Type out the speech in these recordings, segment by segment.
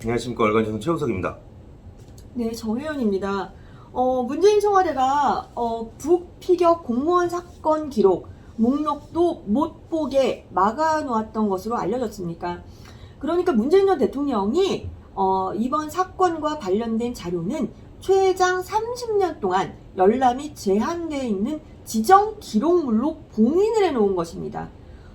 안녕하십니까. 월간조선 최우석입니다. 네, 정혜연입니다. 문재인 청와대가 북피격 공무원 사건 기록 목록도 못 보게 막아놓았던 것으로 알려졌습니까? 그러니까 문재인 전 대통령이 이번 사건과 관련된 자료는 최장 30년 동안 열람이 제한되어 있는 지정 기록물로 봉인을 해놓은 것입니다.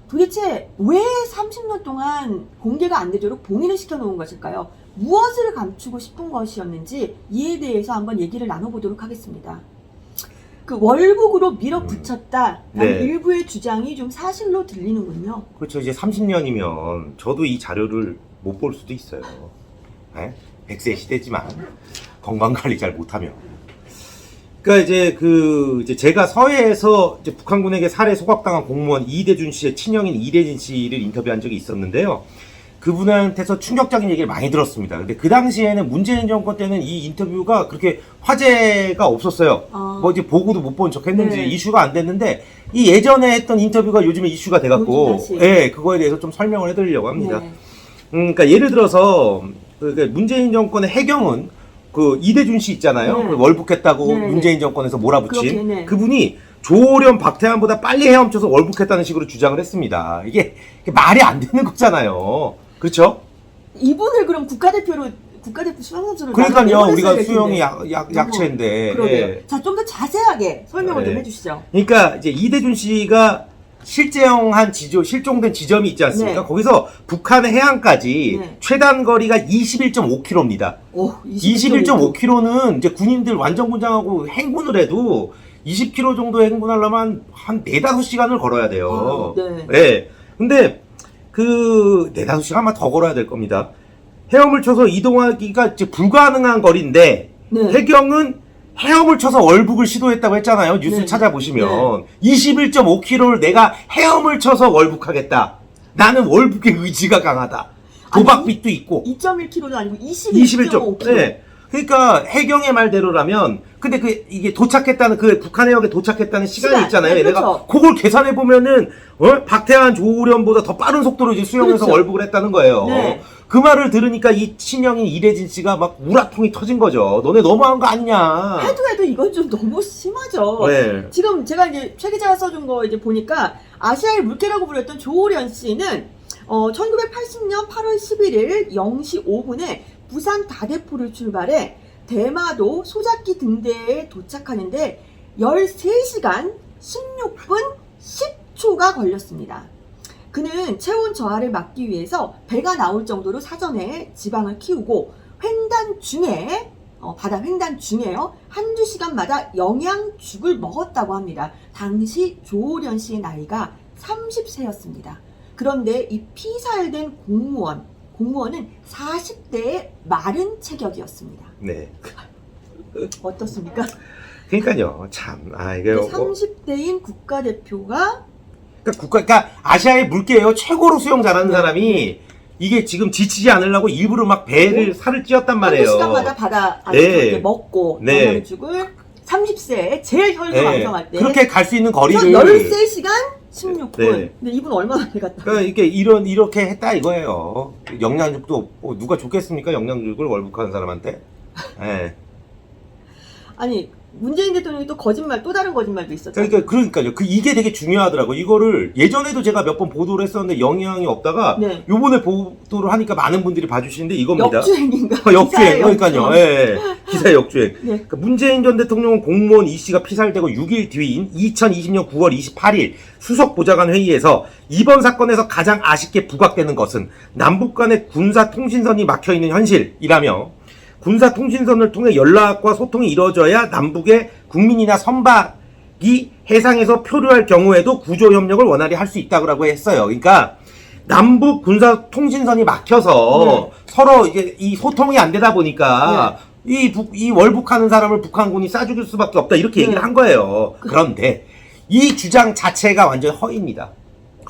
도대체 왜 30년 동안 공개가 안 되도록 봉인을 시켜놓은 것일까요? 무엇을 감추고 싶은 것이었는지 이에 대해서 한번 얘기를 나눠보도록 하겠습니다. 그 월북으로 밀어붙였다라는 네. 일부의 주장이 좀 사실로 들리는군요. 그렇죠. 이제 30년이면 저도 이 자료를 못 볼 수도 있어요. 네? 100세 시대지만 건강관리 잘 못하면. 그러니까 이제 제가 서해에서 이제 북한군에게 살해 소각당한 공무원 이대준 씨의 친형인 이대진 씨를 인터뷰한 적이 있었는데요. 그분한테서 충격적인 얘기를 많이 들었습니다. 근데 그 당시에는 문재인 정권 때는 이 인터뷰가 그렇게 화제가 없었어요. 뭐 이제 보고도 못 본 척 했는지 네. 이슈가 안 됐는데 이 예전에 했던 인터뷰가 요즘에 이슈가 돼갖고 예, 그거에 대해서 좀 설명을 해드리려고 합니다. 네. 그러니까 예를 들어서 문재인 정권의 해경은 그 이대준 씨 있잖아요. 네. 그 월북했다고 네. 문재인 정권에서 몰아붙인 그렇게, 네. 그분이 조오련 박태환보다 빨리 헤엄쳐서 월북했다는 식으로 주장을 했습니다. 이게 말이 안 되는 거잖아요. 그렇죠? 이분을 그럼 국가대표 수상선수로 그러니까요. 우리가 수영이 약체인데. 그러게요. 예. 자, 좀 더 자세하게 설명을 좀 네. 해주시죠. 그러니까 이제 이대준 씨가 실종된 지점이 있지 않습니까? 네. 거기서 북한의 해안까지 네. 최단 거리가 21.5km입니다. 21.5km는 이제 군인들 완전 군장하고 행군을 해도 20km 정도 행군하려면 한 4-5시간을 걸어야 돼요. 네. 네. 근데 그 4-5시간만 더 걸어야 될 겁니다. 헤엄을 쳐서 이동하기가 이제 불가능한 거리인데 네. 해경은 헤엄을 쳐서 월북을 시도했다고 했잖아요. 뉴스 네. 찾아보시면 21.5km를 내가 헤엄을 쳐서 월북하겠다. 나는 월북의 의지가 강하다. 도박빚도 있고 2.1km도 아니고 21점. 21.5km. 네. 그러니까 해경의 말대로라면 근데 이게 도착했다는 그 북한 해역에 도착했다는 시간이 있잖아요. 네, 내가 그렇죠. 그걸 계산해 보면은 박태환 조오련보다 더 빠른 속도로 이제 수영해서 그렇죠. 월북을 했다는 거예요. 네. 그 말을 들으니까 이 친형인 이대진 씨가 막 우라통이 터진 거죠. 너네 너무한 거 아니냐. 해도 이건 좀 너무 심하죠. 네. 지금 제가 이제 최 기자가 써준 거 이제 보니까 아시아의 물개라고 불렸던 조오련 씨는 1980년 8월 11일 0시 5분에 부산 다대포를 출발해 대마도 소작기 등대에 도착하는데 13시간 16분 10초가 걸렸습니다. 그는 체온 저하를 막기 위해서 배가 나올 정도로 사전에 지방을 키우고 횡단 중에 바다 횡단 중에요. 한두 시간마다 영양죽을 먹었다고 합니다. 당시 조오련 씨의 나이가 30세였습니다. 그런데 이 피살된 공무원은 40대의 마른 체격이었습니다. 네. 어떻습니까? 그러니까요. 참. 이게 30대인 국가대표가 그러니까 아시아의 물개예요. 최고로 수영 잘하는 네. 사람이 이게 지금 지치지 않으려고 일부러 막 배를 살을 찌었단 말이에요. 한두 시간마다 바다 안에서 네. 이렇게 먹고 네. 영양죽을 30세에 제일 혈기왕성할 때 그렇게 갈 수 있는 거리를 13시간 16분. 네. 근데 이분 얼마나 배 갔다. 그러니까 이렇게 했다 이거예요. 영양죽도 없고 누가 좋겠습니까? 영양죽을 월북하는 사람한테. 예. 아니 문재인 대통령이 또 다른 거짓말도 있었죠. 그러니까요. 이게 되게 중요하더라고. 이거를 예전에도 제가 몇 번 보도를 했었는데 영향이 없다가 네. 요번에 보도를 하니까 많은 분들이 봐주시는데 이겁니다. 역주행인가? 역주행. 그러니까요. 예. 기사 역주행. 네. 그러니까 문재인 전 대통령은 공무원 이 씨가 피살되고 6일 뒤인 2020년 9월 28일 수석 보좌관 회의에서 이번 사건에서 가장 아쉽게 부각되는 것은 남북 간의 군사 통신선이 막혀 있는 현실이라며 군사 통신선을 통해 연락과 소통이 이루어져야 남북의 국민이나 선박이 해상에서 표류할 경우에도 구조 협력을 원활히 할 수 있다고 했어요. 그러니까 남북 군사 통신선이 막혀서 서로 이제 이 소통이 안 되다 보니까 이 월북하는 사람을 북한군이 쏴 죽일 수밖에 없다 이렇게 얘기를 한 거예요. 그런데 이 주장 자체가 완전 허위입니다.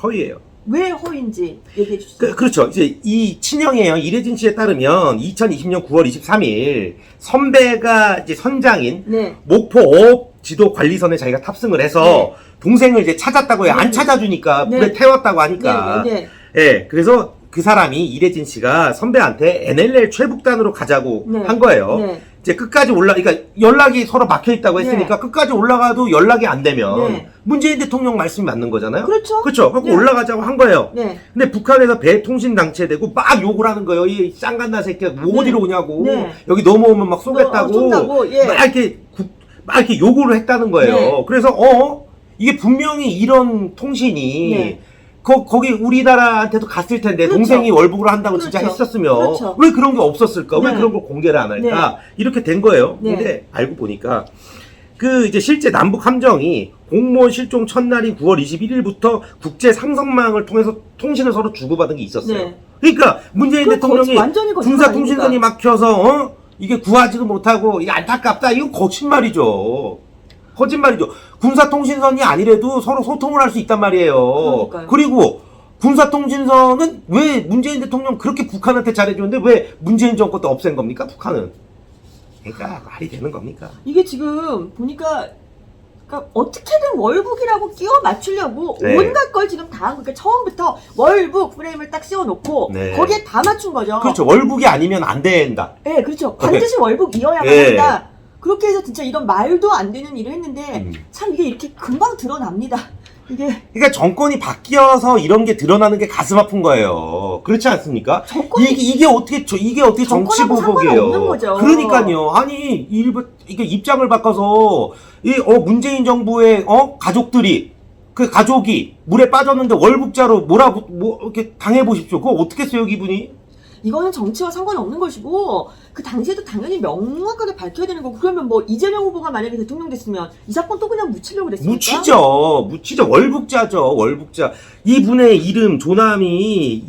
허위예요. 왜 허인지 얘기해 주시죠. 그렇죠. 이제 이 친형이에요. 이대진 씨에 따르면 2020년 9월 23일 선배가 이제 선장인 네. 목포 어업 지도 관리선에 자기가 탑승을 해서 동생을 이제 찾았다고 해요. 안 네. 찾아주니까 네. 물에 태웠다고 하니까. 네. 예. 그래서 그 사람이 이래진 씨가 선배한테 NLL 최북단으로 가자고 네. 한 거예요. 네. 이제 끝까지 그러니까 연락이 서로 막혀 있다고 했으니까 네. 끝까지 올라가도 연락이 안 되면 네. 문재인 대통령 말씀이 맞는 거잖아요. 그렇죠. 그렇죠. 그래서 네. 올라가자고 한 거예요. 네. 근데 북한에서 배 통신 당체되고 막 욕을 하는 거예요. 이 쌍간나 새끼가 뭐 어디로 오냐고. 네. 여기 넘어오면 막 쏘겠다고. 쏜다고, 예. 막 이렇게 요구를 했다는 거예요. 네. 그래서 이게 분명히 이런 통신이 네. 거기 우리나라한테도 갔을 텐데 그렇죠. 동생이 월북을 한다고 진짜 그렇죠. 했었으면 그렇죠. 왜 그런 게 없었을까? 왜 네. 그런 걸 공개를 안 할까? 이렇게 된 거예요. 네. 근데 알고 보니까 이제 실제 남북 함정이 공무원 실종 첫날인 9월 21일부터 국제 상선망을 통해서 통신을 서로 주고받은 게 있었어요. 네. 그러니까 문재인 대통령이 완전히 거짓말 군사 통신선이 아닙니까? 막혀서 이게 구하지도 못하고 이게 안타깝다. 이거 거짓말이죠. 거짓말이죠. 군사 통신선이 아니래도 서로 소통을 할 수 있단 말이에요. 그러니까요. 그리고 군사 통신선은 왜 문재인 대통령 그렇게 북한한테 잘해주는데 왜 문재인 정권 때 없앤 겁니까? 북한은. 그러니까 말이 되는 겁니까? 이게 지금 보니까 그러니까 어떻게든 월북이라고 끼워 맞추려고 네. 온갖 걸 지금 다 한 거니까 처음부터 월북 프레임을 딱 씌워놓고 네. 거기에 다 맞춘 거죠. 그렇죠. 월북이 아니면 안 된다. 네, 그렇죠. 반드시 월북이어야만 네. 한다. 그렇게 해서 진짜 이런 말도 안 되는 일을 했는데 참 이게 이렇게 금방 드러납니다. 이게 그러니까 정권이 바뀌어서 이런 게 드러나는 게 가슴 아픈 거예요. 그렇지 않습니까? 정권이 이게 어떻게 정치 정권하고 보복이에요. 상관없는 거죠. 그러니까요. 아니 이게 입장을 바꿔서 문재인 정부의 가족들이 그 가족이 물에 빠졌는데 월북자로 이렇게 당해 보십시오. 그거 어떻게 써요, 기분이? 이거는 정치와 상관없는 것이고 그 당시에도 당연히 명확하게 밝혀야 되는 거고 그러면 뭐 이재명 후보가 만약에 대통령 됐으면 이 사건 또 그냥 묻히려고 그랬습니까? 묻히죠. 월북자죠. 월북자. 이분의 이름 조남이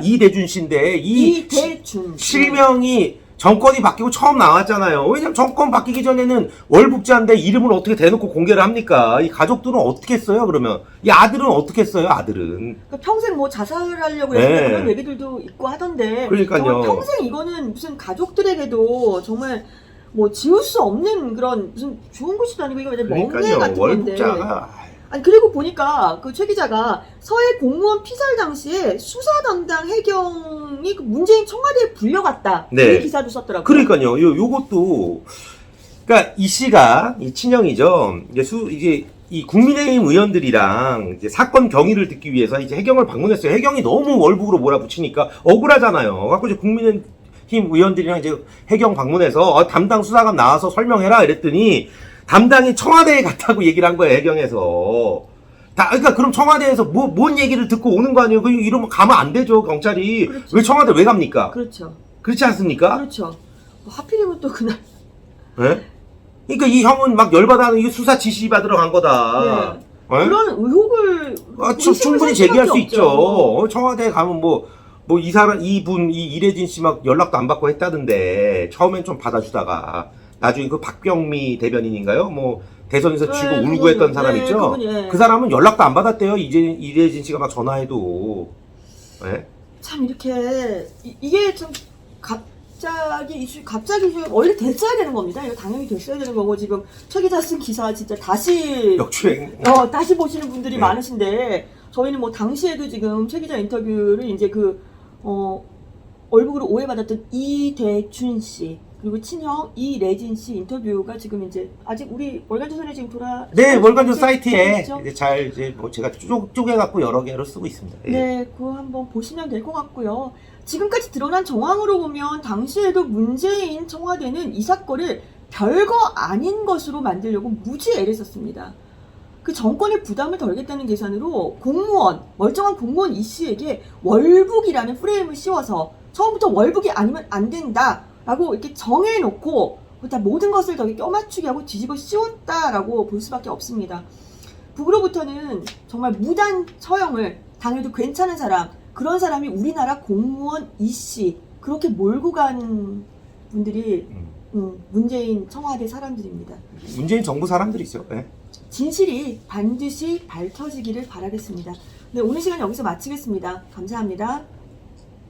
이대준 씨인데 이대준 실명이 정권이 바뀌고 처음 나왔잖아요. 왜냐면 정권 바뀌기 전에는 월북자인데 이름을 어떻게 대놓고 공개를 합니까? 이 가족들은 어떻게 했어요, 그러면? 이 아들은 어떻게 했어요, 아들은? 그러니까 평생 뭐 자살하려고 네. 했다 그런 얘기들도 있고 하던데 그러니까요. 정말 평생 이거는 무슨 가족들에게도 정말 뭐 지울 수 없는 그런 무슨 좋은 것도 아니고 이거 멍해 같은 건데 월북자가. 아니 그리고 보니까 그 최 기자가 서해 공무원 피살 당시에 수사 담당 해경이 그 문재인 청와대에 불려갔다. 네. 이 기사도 썼더라고요. 그러니까요. 요것도 그러니까 이 씨가 이 친형이죠. 이제 이 국민의힘 의원들이랑 이제 사건 경위를 듣기 위해서 이제 해경을 방문했어요. 해경이 너무 월북으로 몰아붙이니까 억울하잖아요. 갖고 이제 국민의힘 의원들이랑 이제 해경 방문해서 담당 수사관 나와서 설명해라 이랬더니 담당이 청와대에 갔다고 얘기를 한 거예요, 해경에서. 그러니까 그럼 청와대에서 뭔 얘기를 듣고 오는 거 아니에요? 이러면 가면 안 되죠, 경찰이. 그렇죠. 왜 청와대 왜 갑니까? 그렇죠. 그렇지 않습니까? 그렇죠. 뭐 하필이면 또 그날. 예? 그러니까 이 형은 막 열받아하는 이게 수사 지시 받으러 간 거다. 네. 예? 그런 의혹을 충분히 의심을 제기할 수 수밖에 있죠. 없죠. 청와대에 가면 이래진 씨 막 연락도 안 받고 했다던데, 처음엔 좀 받아주다가, 나중에 그 박병미 대변인인가요? 대선에서 쥐고 네, 울고 그분이, 했던 사람 네, 있죠? 그분이, 예. 그 사람은 연락도 안 받았대요. 이래진 씨가 막 전화해도. 예? 참 이렇게 이게 좀 갑자기 이슈 원래 됐어야 되는 겁니다. 이거 당연히 됐어야 되는 거고 지금 최 기자 쓴 기사 진짜 다시 역주행. 다시 보시는 분들이 네. 많으신데 저희는 뭐 당시에도 지금 최 기자 인터뷰를 이제 월북으로 오해받았던 이대준 씨 그리고 친형 이래진 씨 인터뷰가 지금 이제 아직 우리 월간조선에 지금 네, 월간조 사이트에 있죠? 이제 제가 쪼개갖고 여러 개로 쓰고 있습니다. 예. 네, 그거 한번 보시면 될 것 같고요. 지금까지 드러난 정황으로 보면 당시에도 문재인 청와대는 이 사건을 별거 아닌 것으로 만들려고 무지 애를 썼습니다. 그 정권의 부담을 덜겠다는 계산으로 멀쩡한 공무원 이 씨에게 월북이라는 프레임을 씌워서 처음부터 월북이 아니면 안 된다라고 이렇게 정해놓고 다 모든 것을 더 껴맞추게 하고 뒤집어 씌웠다라고 볼 수밖에 없습니다. 북으로부터는 정말 무단 처형을 당해도 괜찮은 사람, 그런 사람이 우리나라 공무원 이씨 그렇게 몰고 간 분들이 문재인 청와대 사람들입니다. 문재인 정부 사람들이죠. 예. 진실이 반드시 밝혀지기를 바라겠습니다. 네, 오늘 시간 여기서 마치겠습니다. 감사합니다.